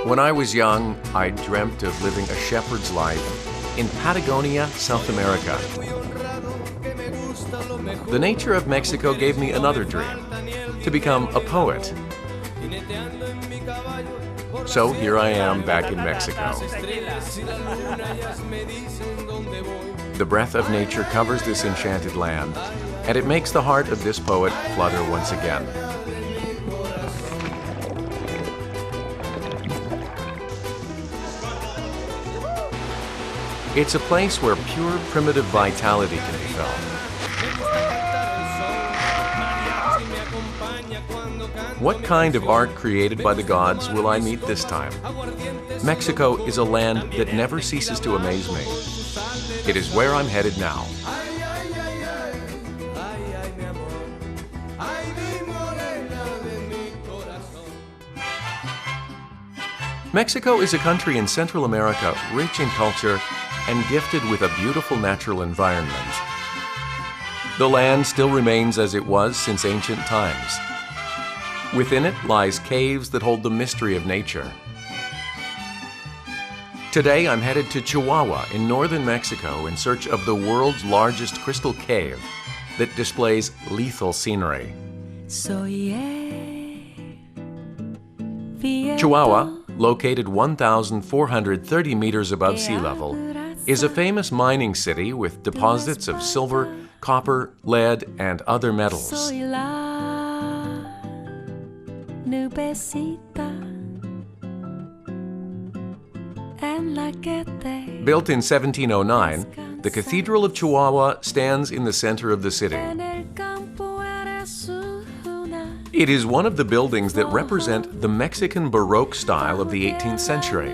When I was young, I dreamt of living a shepherd's life in Patagonia, South America. The nature of Mexico gave me another dream, to become a poet. So here I am back in Mexico. The breath of nature covers this enchanted land, and it makes the heart of this poet flutter once again. It's a place where pure primitive vitality can be felt. What kind of art created by the gods will I meet this time? Mexico is a land that never ceases to amaze me. It is where I'm headed now. Mexico is a country in Central America rich in culture and gifted with a beautiful natural environment. The land still remains as it was since ancient times. Within it lies caves that hold the mystery of nature. Today I'm headed to Chihuahua in northern Mexico in search of the world's largest crystal cave that displays lethal scenery. Chihuahua, located 1,430 meters above sea level, is a famous mining city with deposits of silver, copper, lead, and other metals. Built in 1709, the Cathedral of Chihuahua stands in the center of the city. It is one of the buildings that represent the Mexican Baroque style of the 18th century.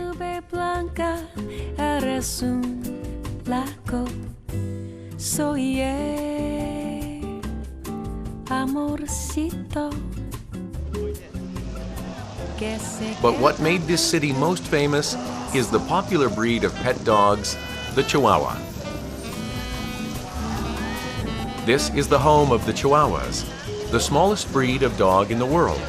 But what made this city most famous is the popular breed of pet dogs, the Chihuahua. This is the home of the Chihuahuas, the smallest breed of dog in the world.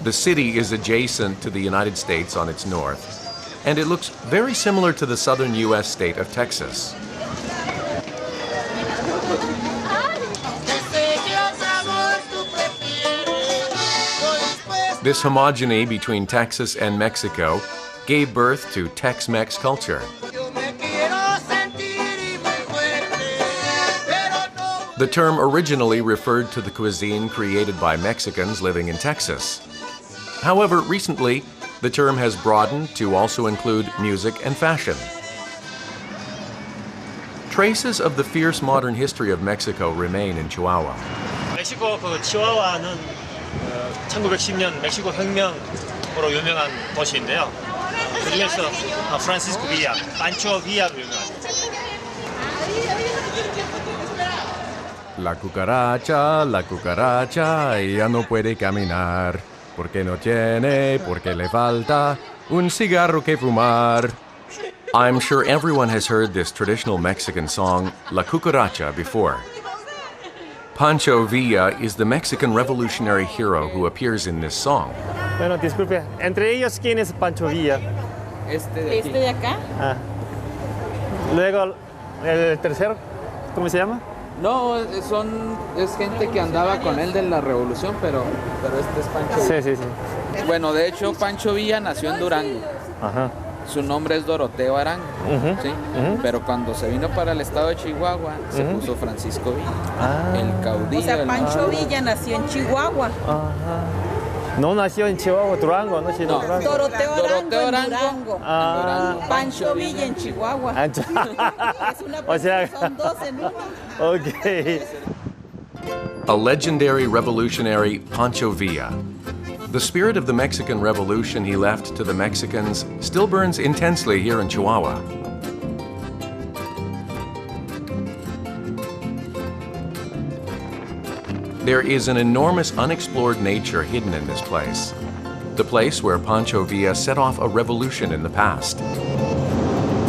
The city is adjacent to the United States on its north, and it looks very similar to the southern U.S. state of Texas. This homogeny between Texas and Mexico gave birth to Tex-Mex culture. The term originally referred to the cuisine created by Mexicans living in Texas. However, recently, the term has broadened to also include music and fashion. Traces of the fierce modern history of Mexico remain in Chihuahua. 멕시코 치와와는 1910년 멕시코 혁명으로 유명한 도시인데요. 그중에서 프란시스코 빌라, 판초 빌라로 유명합니다. La cucaracha, ella no puede caminar, porque no tiene, porque le falta un cigarro que fumar. I'm sure everyone has heard this traditional Mexican song, La Cucaracha, before. Pancho Villa is the Mexican revolutionary hero who appears in this song. Bueno, disculpe, entre ellos, ¿quién es Pancho Villa? Este de acá. Ah. Luego, el tercero, ¿cómo se llama? No, es gente que andaba con él de la revolución, pero este es Pancho Villa. Sí, sí, sí. Bueno, de hecho, Pancho Villa nació en Durango. Ajá. Su nombre es Doroteo Arango, ¿sí? Pero cuando se vino para el estado de Chihuahua, se puso Francisco Villa, el caudillo. O sea, Pancho Villa nació en Chihuahua. Ajá. No nació en Chihuahua, Durango, ¿no? No, Doroteo Arango en Durango. Durango. Pancho Villa en Chihuahua. Es una O sea, son dos en uno. Okay. A legendary revolutionary, Pancho Villa. The spirit of the Mexican Revolution he left to the Mexicans still burns intensely here in Chihuahua. There is an enormous unexplored nature hidden in this place. The place where Pancho Villa set off a revolution in the past.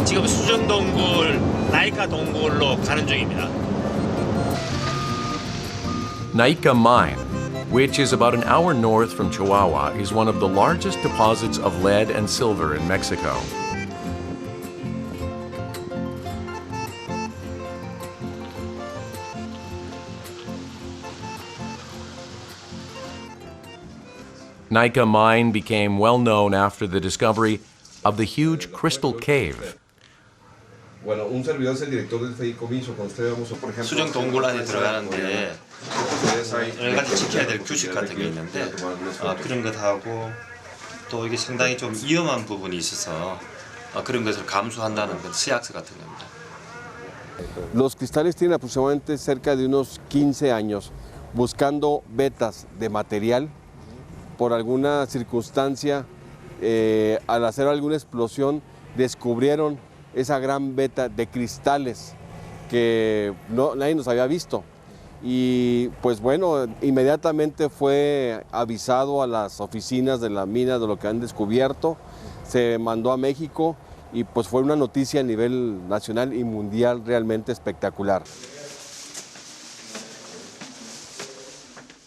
지금 수정 동굴, 나이카 동굴로 가는 중입니다. Naica Mine, which is about an hour north from Chihuahua, is one of the largest deposits of lead and silver in Mexico. Naica Mine became well known after the discovery of the huge Crystal Cave. 수정 동굴 안에 들어가는데 여러 가지 지켜야 될 규칙 같은 게 있는데 그런 것하고 또 이게 상당히 좀 위험한 부분이 있어서 그런 것을 감수한다는 건 서약서 같은 겁니다. Los cristales tienen aproximadamente cerca de unos 15 años buscando vetas de material. Por alguna circunstancia, al hacer alguna explosión, descubrieron esa gran veta de cristales que nadie nos había visto. Y pues bueno, inmediatamente fue avisado a las oficinas de la mina de lo que han descubierto, se mandó a México y pues fue una noticia a nivel nacional y mundial realmente espectacular.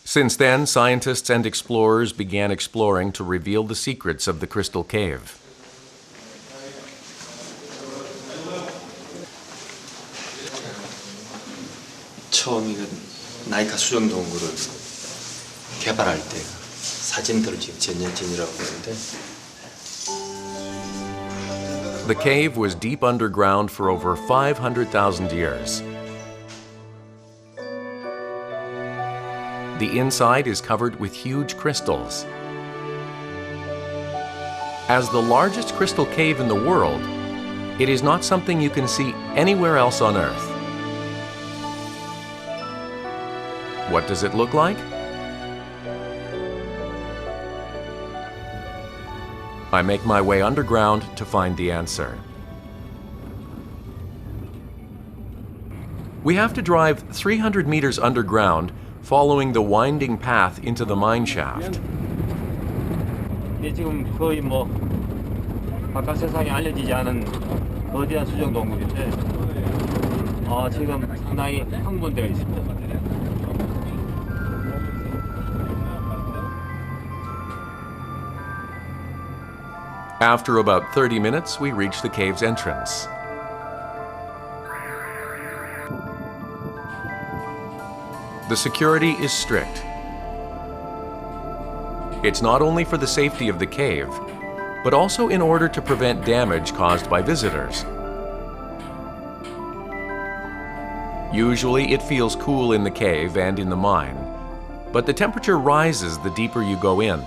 Since then, scientists and explorers began exploring to reveal the secrets of the Crystal Cave. 처음 이거 나이카 수정 동굴을 개발할 때 사진들을 지금 전년진이라고 하는데 The cave was deep underground for over 500,000 years. The inside is covered with huge crystals. As the largest crystal cave in the world, it is not something you can see anywhere else on Earth. What does it look like? I make my way underground to find the answer. We have to drive 300 meters underground, following the winding path into the mine shaft. 이게 지금 거의 뭐 바깥 세상에 알려지지 않은 거대한 수정 동굴인데 지금 상당히 흥분되어 있습니다. After about 30 minutes, we reach the cave's entrance. The security is strict. It's not only for the safety of the cave, but also in order to prevent damage caused by visitors. Usually it feels cool in the cave and in the mine, but the temperature rises the deeper you go in.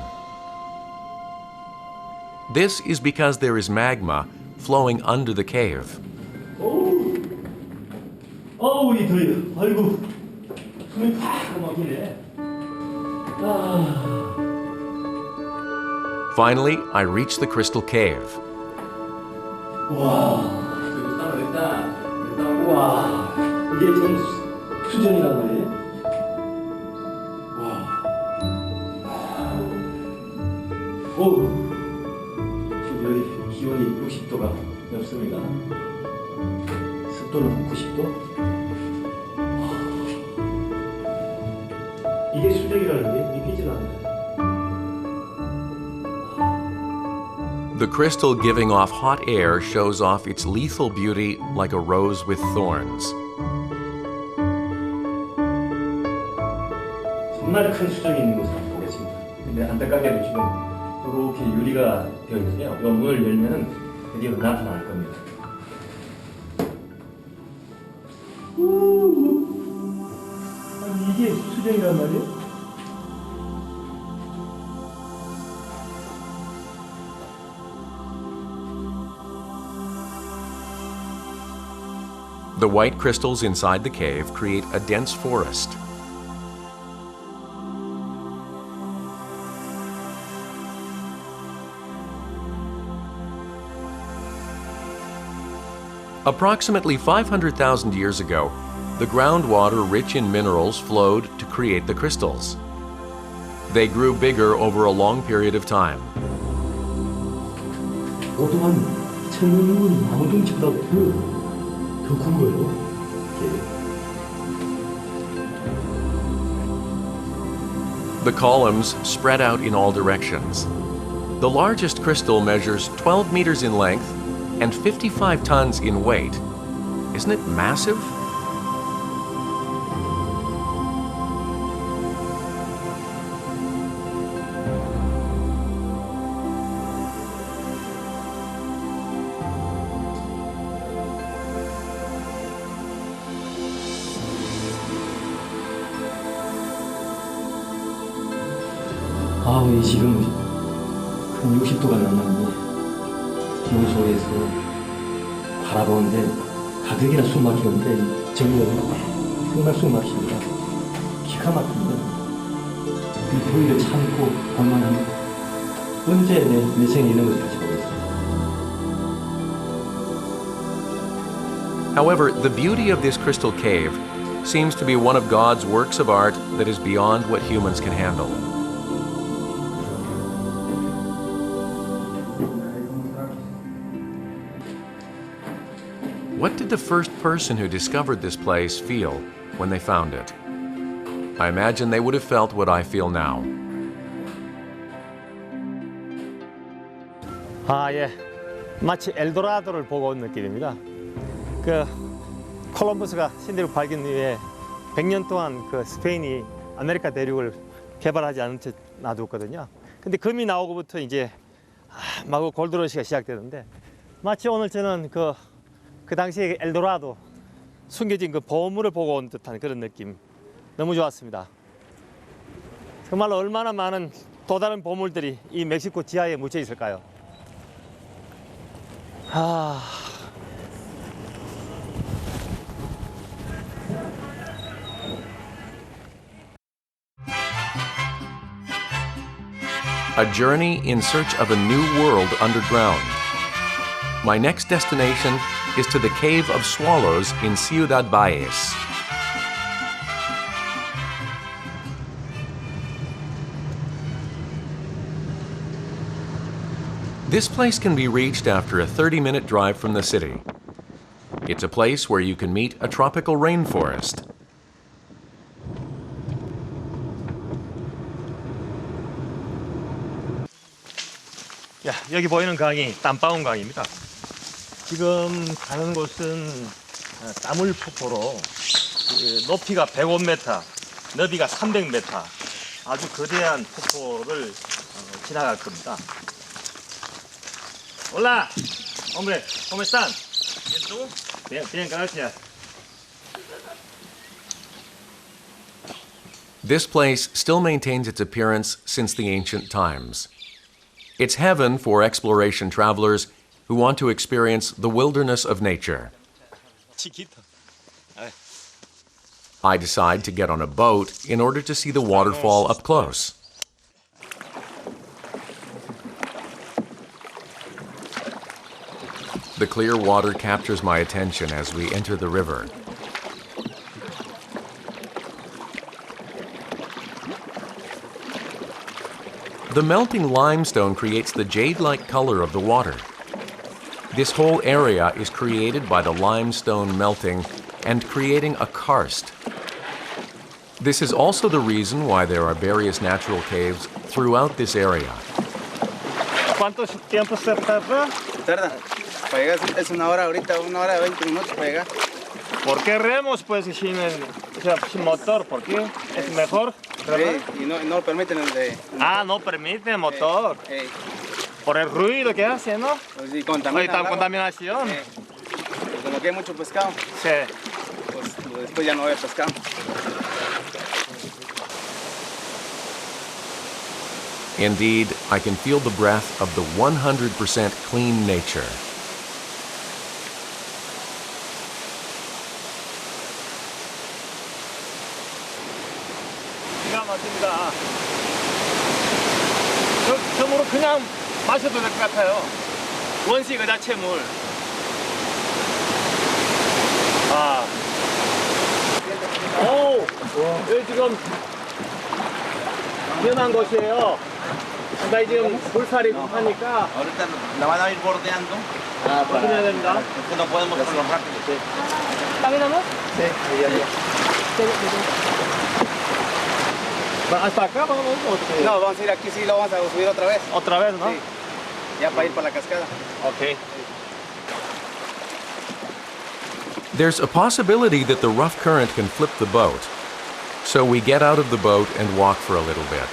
This is because there is magma flowing under the cave. 이 더워요. 아이고, 숨이 팍 막히네. Finally, I reach the Crystal Cave. 와, 됐다. 와, 이게 지금 수정이란 말이에요? 와. 여기 기온이 60도가 넘습니다. 습도는 90도. 이게 수정이라는 게 믿기질 않아요. The crystal giving off hot air shows off its lethal beauty like a rose with thorns. 정말 큰 수정이 있는 것을 보겠습니다. 근데 안타깝게도 지금 이렇게 유리가 되어 있는데요. 이 문을 열면 드디어 나타날 겁니다. 아니 이게 수정이란 말이에요? The white crystals inside the cave create a dense forest. Approximately 500,000 years ago, the groundwater rich in minerals flowed to create the crystals. They grew bigger over a long period of time. 오동안 천문은 아무동치보다 더 큰 거예요. The columns spread out in all directions. The largest crystal measures 12 meters in length and 55 tons in weight. Isn't it massive? 이 지금 한 60도가 넘는 기온 속에서 바라보는데 가득이나 숨 막히는데 정말 정말 숨 막힙니다. 기가 막힙니다. 이 더위를 참고 볼만한 언제 내 생에 이런 것을 다시 보겠습니다. However, the beauty of this crystal cave seems to be one of God's works of art that is beyond what humans can handle. What did the first person who discovered this place feel when they found it? I imagine they would have felt what I feel now. 예. 마치 엘도라도를 보고 온 느낌입니다. 콜럼버스가 신대륙 발견 이후에 100년 동안 스페인이 아메리카 대륙을 개발하지 않은 채 놔뒀거든요. 근데 금이 나오고부터 이제 마구 골드러시가 시작되는데 마치 오늘 저는 그 당시에 엘도라도 숨겨진 보물을 보고 온 듯한 그런 느낌 너무 좋았습니다. 정말로 얼마나 많은 또 다른 보물들이 이 멕시코 지하에 묻혀 있을까요? A journey in search of a new world underground. My next destination is to the Cave of Swallows in Ciudad Valles. This place can be reached after a 30-minute drive from the city. It's a place where you can meet a tropical rainforest. 여기 보이는 강이 땀바운 강입니다. 지금 가는 곳은 땀울 폭포로 높이가 105m, 너비가 300m 아주 거대한 폭포를 지나갈 겁니다. Hola, hombre, ¿cómo están? ¿Bien tú? Bien, bien, gracias. This place still maintains its appearance since the ancient times. It's heaven for exploration travelers who want to experience the wilderness of nature. I decide to get on a boat in order to see the waterfall up close. The clear water captures my attention as we enter the river. The melting limestone creates the jade-like color of the water. This whole area is created by the limestone melting and creating a karst. This is also the reason why there are various natural caves throughout this area. ¿Cuánto tiempo se tarda? Tarda. Para llegar es una hora ahorita, 1 hora 20 minutos para llegar. ¿Por qué remos pues sin motor? ¿Por qué? ¿Es mejor? Sí, y no permiten el de... no permite el motor. Por el ruido que hace, ¿no? Pues sí, contamina. Contaminación. Pues como que hay mucho pescado. Sí. Pues después ya no hay pescado. Indeed, I can feel the breath of the 100% clean nature. 기가 막힙니다. 저 물을 그냥 마셔도 될 것 같아요. 원시 그 자체 물. 여기 지금 위험한 곳이에요. 상당히 지금 물살이 급하니까. Ahorita la van a ir bordeando. 조심해야 됩니다. No podemos hacerlo rápido. 땀이 나면? Sí, ahí ya. ¿Hasta acá vamos o No, vamos a ir aquí, sí, lo vamos a subir otra vez. otra vez, no? Sí. Ya para ir para la cascada. Okay. There's a possibility that the rough current can flip the boat, so we get out of the boat and walk for a little bit.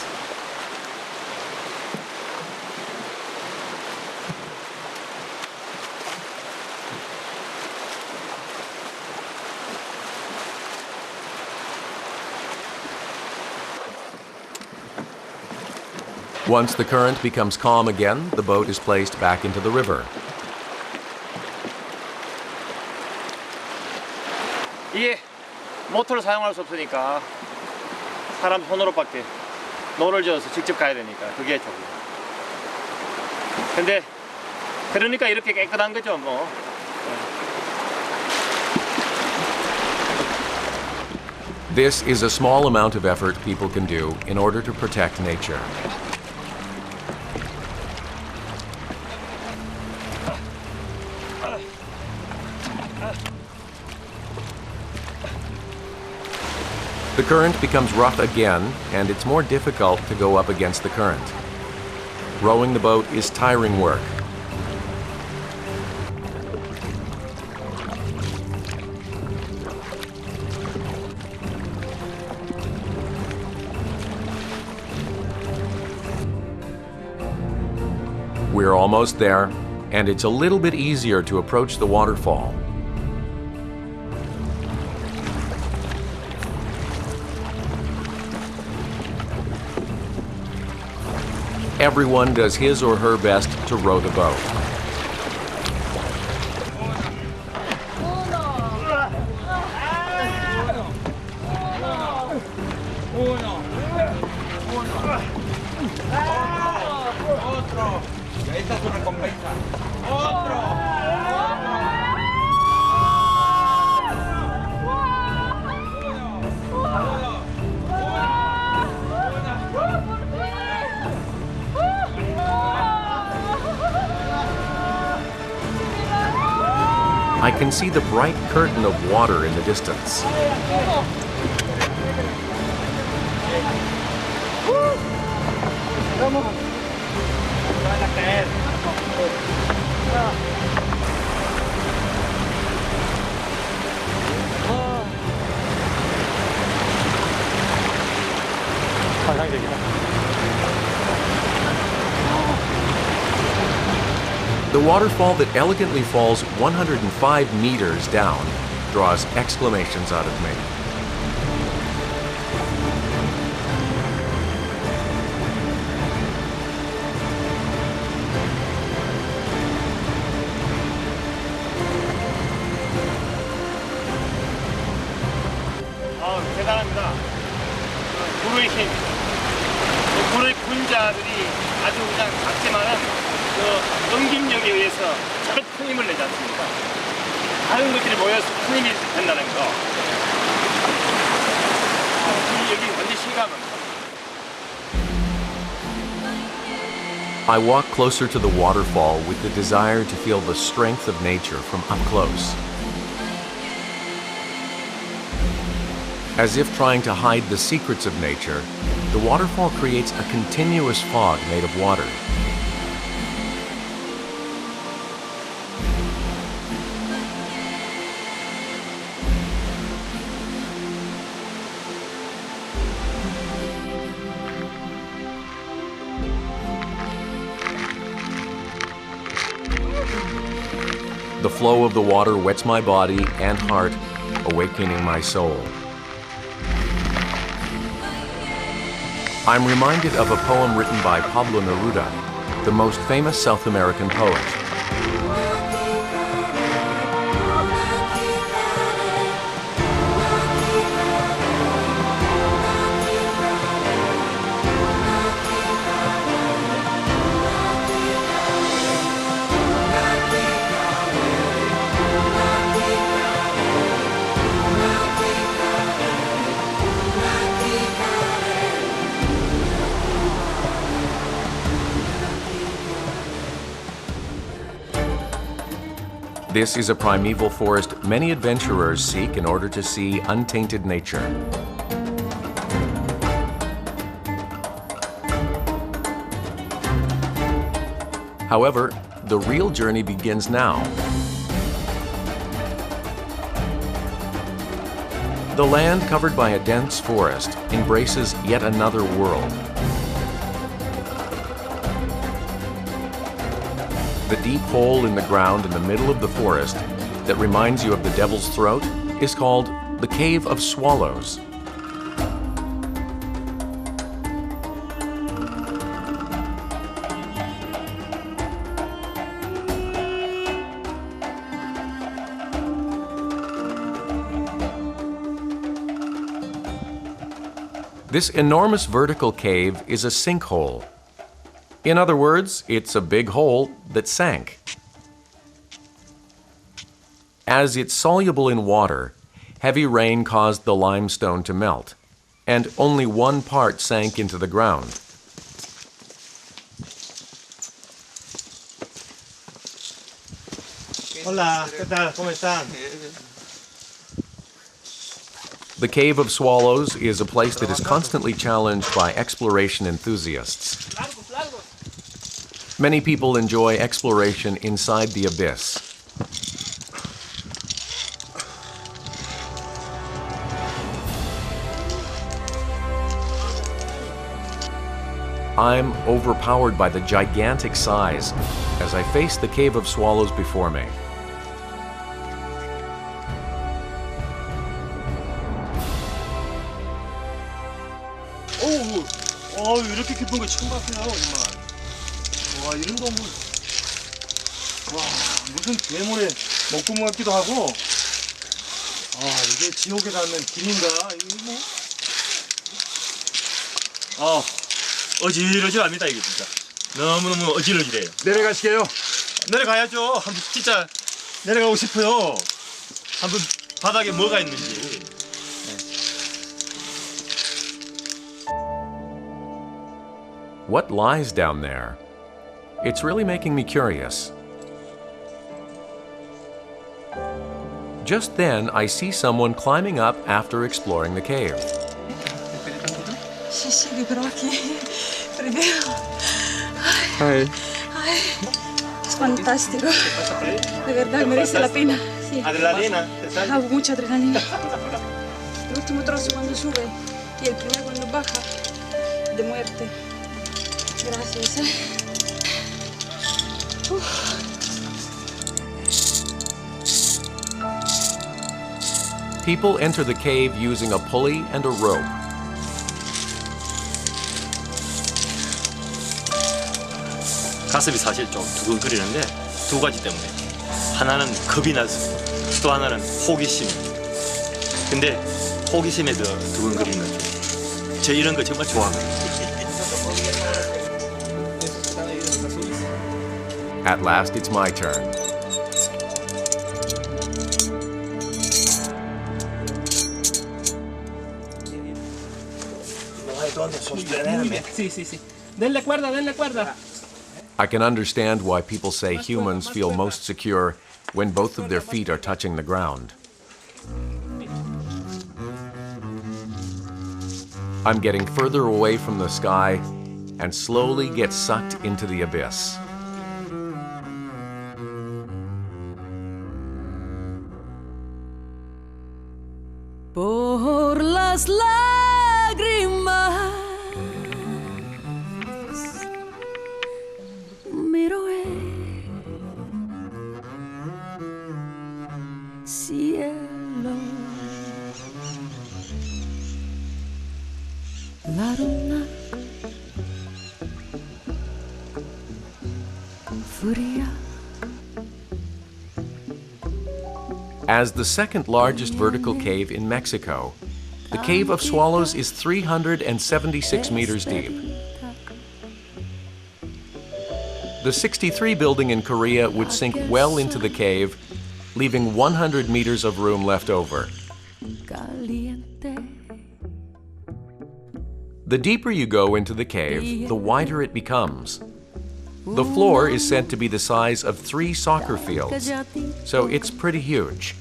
Once the current becomes calm again, the boat is placed back into the river. 이게 모터를 사용할 수 없으니까 사람 손으로밖에 노를 저어서 직접 가야 되니까 그게 좀. 근데 그러니까 이렇게 깨끗한 거죠, 뭐. This is a small amount of effort people can do in order to protect nature. The current becomes rough again, and it's more difficult to go up against the current. Rowing the boat is tiring work. We're almost there, and it's a little bit easier to approach the waterfall. Everyone does his or her best to row the boat. I can see the bright curtain of water in the distance. The waterfall that elegantly falls 105 meters down draws exclamations out of me. 대단합니다. 불의 힘. 불의 군자들이 아주 그냥 작지만은 그 응집력에 의해서 저런 큰 힘을 내지 않습니까? 다른 것들이 모여서 큰 힘이 된다는 거. 여기 완전 실감합니다. I walk closer to the waterfall with the desire to feel the strength of nature from up close. As if trying to hide the secrets of nature, the waterfall creates a continuous fog made of water. The flow of the water wets my body and heart, awakening my soul. I'm reminded of a poem written by Pablo Neruda, the most famous South American poet. This is a primeval forest many adventurers seek in order to see untainted nature. However, the real journey begins now. The land covered by a dense forest embraces yet another world. The deep hole in the ground in the middle of the forest that reminds you of the Devil's Throat is called the Cave of Swallows. This enormous vertical cave is a sinkhole. In other words, it's a big hole that sank. As it's soluble in water, heavy rain caused the limestone to melt, and only one part sank into the ground. Hola, ¿qué tal? ¿Cómo están? The Cave of Swallows is a place that is constantly challenged by exploration enthusiasts. Many people enjoy exploration inside the abyss. I'm overpowered by the gigantic size as I face the Cave of Swallows before me. 이렇게 깊은 거 처음 봤어요, 정말. 와, 이런 거 뭐, 와, 무슨 괴물의 목구멍 같기도 하고. 이게 지옥에 닿는 길인가? 이거 뭐? 어질어질합니다, 이게 진짜. 너무너무 어질어질해요. 내려가시게요? 내려가야죠. 한번 진짜 내려가고 싶어요. 한번 바닥에 뭐가 있는지. What lies down there? It's really making me curious. Just then, I see someone climbing up after exploring the cave. Sí, sí, pero aquí, primero. Hi. Ay, es fantástico. De verdad, merece la pena. Sí. Adrenalina. Hago mucha adrenalina. El último trozo cuando sube y el primero cuando baja, de muerte. Gracias. People enter the cave using a pulley and a rope. 가슴이 사실 좀 두근거리는데 두 가지 때문에. 하나는 겁이 나서 또 하나는 호기심. 근데 호기심에 더 두근거리는 거죠. 저 이런 거 정말 좋아합니다. At last, it's my turn. Sí, sí, sí. Denle cuerda, denle cuerda. I can understand why people say humans feel most secure when both of their feet are touching the ground. I'm getting further away from the sky and slowly get sucked into the abyss. Por las lágrimas miro el cielo, la luna fría. As the second largest vertical cave in Mexico, the Cave of Swallows is 376 meters deep. The 63 building in Korea would sink well into the cave, leaving 100 meters of room left over. The deeper you go into the cave, the wider it becomes. The floor is said to be the size of 3 soccer fields, so it's pretty huge.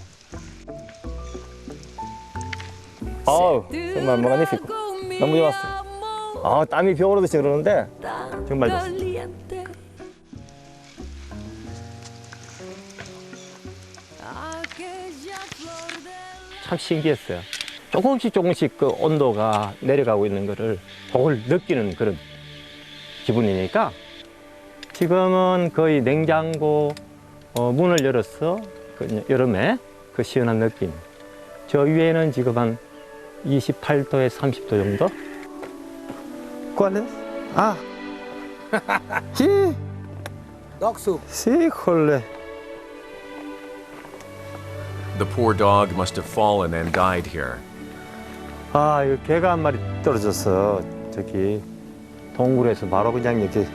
정말 magnifico. 너무 좋았어요. 땀이 벽으로 드시 그러는데 정말 좋습니다. 참 신기했어요. 조금씩 그 온도가 내려가고 있는 거를 그걸 느끼는 그런 기분이니까 지금은 거의 냉장고 문을 열어서 그 여름에 그 시원한 느낌. 저 위에는 지금 한 28도에 30도 정도? ¿Cuál es? Ah. Sí. Dog soup. Sí, jole. The poor dog must have fallen and died here. 아, 이거 개가 한 마리 떨어졌어. 저기 동굴에서 바로 그냥 이렇게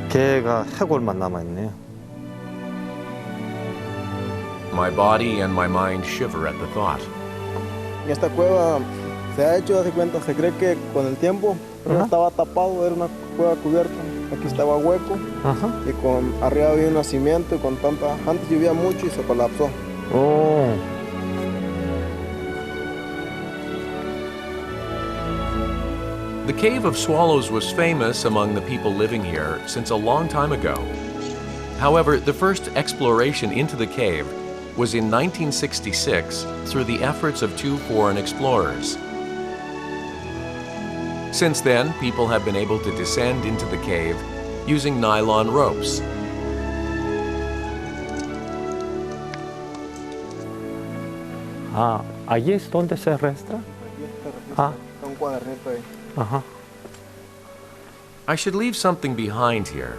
개가 해골만 남아있네요. My body and my mind shiver at the thought. Esta cueva se ha hecho, hace cuenta, se cree que con el tiempo no estaba tapado, era una cueva cubierta. Aquí estaba hueco y con arriba había un nacimiento y con tanta, antes llovía mucho y se colapsó. 오. The Cave of Swallows was famous among the people living here since a long time ago. However, the first exploration into the cave was in 1966 through the efforts of two foreign explorers. Since then, people have been able to descend into the cave using nylon ropes. Ah, allí es donde se registra. Ah. Un cuadernito ahí. Ajá. I should leave something behind here,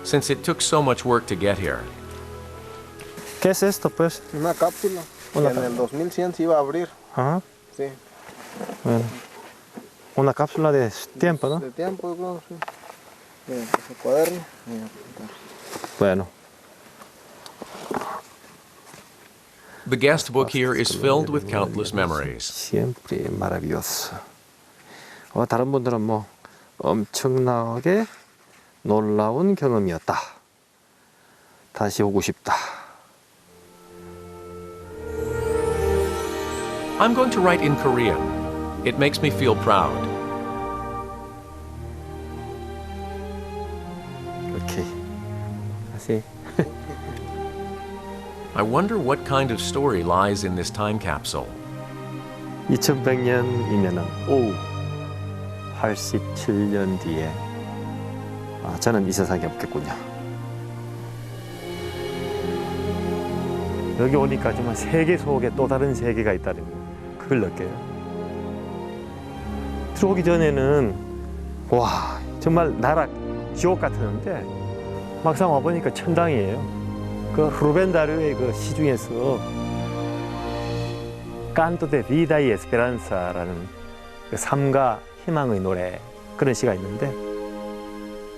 since it took so much work to get here. ¿Qué es esto, pues? Una cápsula. Una en el 2100 se iba a abrir. Ajá. Sí. Bueno. Una cápsula de tiempo, ¿no? De tiempo, claro, sí. Miren, ese cuaderno. Bueno. The guest book here is filled with countless memories. Siempre maravilloso. 다른 분들은 뭐 엄청나게 놀라운 경험이었다. 다시 오고 싶다. I'm going to write in Korean. It makes me feel proud. Okay. 다시. I wonder what kind of story lies in this time capsule. 2100년이면은 오 87년 뒤에 저는 이 세상에 없겠군요. 여기 오니까 정말 세계 속에 또 다른 세계가 있다는 그걸 느껴요. 들어오기 전에는 와 정말 나라 지옥 같았는데 막상 와보니까 천당이에요. 그 루벤 다리오의 그 시 중에서 Canto de vida y esperanza라는 그 삶과 희망의 노래 그런 시가 있는데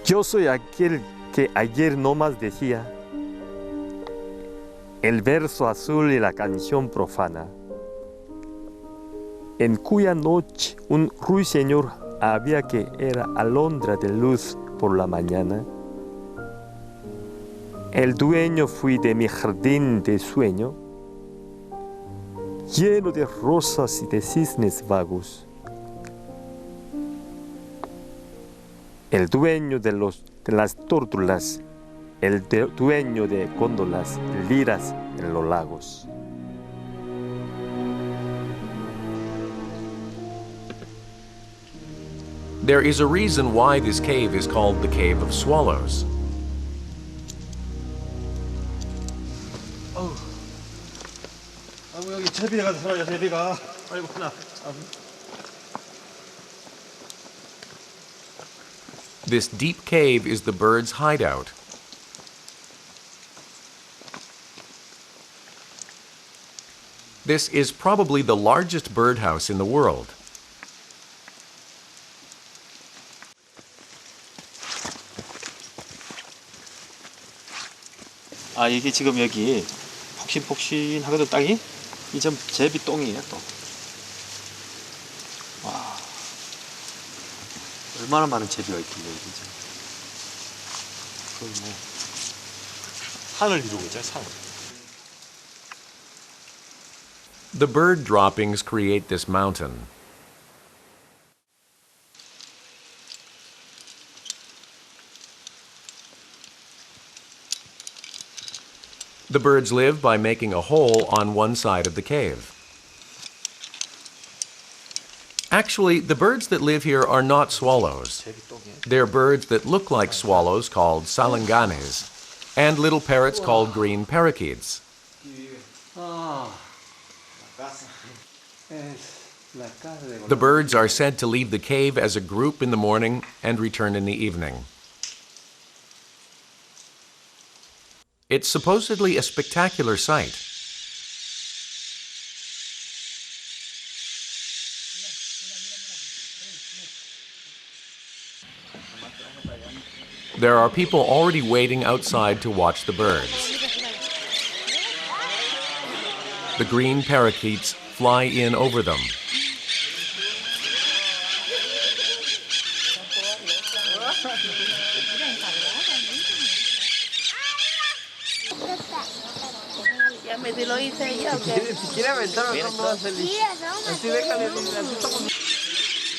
Yo soy aquel que ayer no más decía el verso azul y la canción profana en cuya noche un ruiseñor había que era alondra de luz por la mañana. El dueño fui de mi jardín de sueño, lleno de rosas y de cisnes vagos. El dueño de las tórtolas, el dueño de góndolas, liras en los lagos. There is a reason why this cave is called the Cave of Swallows. 여기 제비가 들어요, 제비가. 아이고, 나. This deep cave is the bird's hideout. This is probably the largest birdhouse in the world. 이게 지금 여기 폭신폭신하거든 땅이. 이 좀 제비 똥이에요 또. 와, 얼마나 많은 제비가 있길래 진짜. 거의 뭐 산을 이루고 있죠 산. The bird droppings create this mountain. The birds live by making a hole on one side of the cave. Actually, the birds that live here are not swallows. They're birds that look like swallows called salanganes, and little parrots called green parakeets. The birds are said to leave the cave as a group in the morning and return in the evening. It's supposedly a spectacular sight. There are people already waiting outside to watch the birds. The green parakeets fly in over them.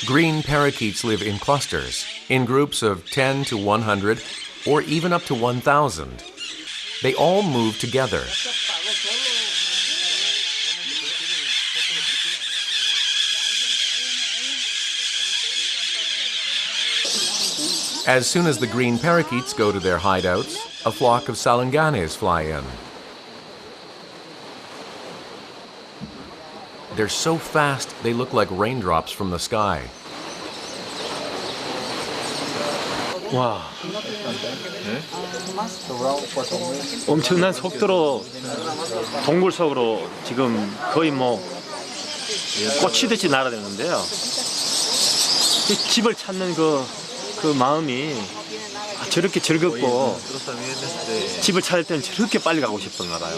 Green parakeets live in clusters, in groups of 10 to 100, or even up to 1,000. They all move together. As soon as the green parakeets go to their hideouts, a flock of salanganes fly in. They're so fast, they look like raindrops from the sky. 와, 엄청난 속도로 동굴 속으로 지금 거의 뭐 꽂히듯이 날아다니는데요. 집을 찾는 그 마음이 저렇게 즐겁고 집을 찾을 때는 저렇게 빨리 가고 싶은가 봐요.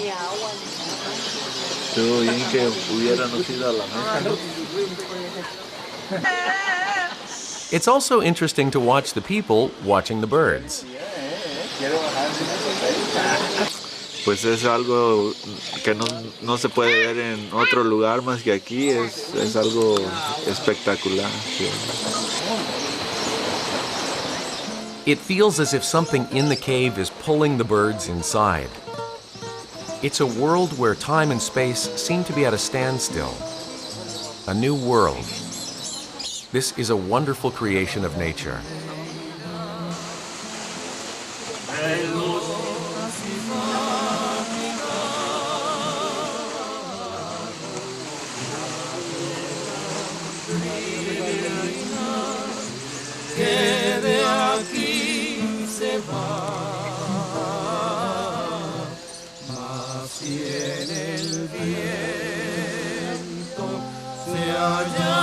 It's also interesting to watch the people watching the birds. Pues es algo que no se puede ver en otro lugar más que aquí, es algo espectacular. Sí. It feels as if something in the cave is pulling the birds inside. It's a world where time and space seem to be at a standstill. A new world. This is a wonderful creation of nature. allá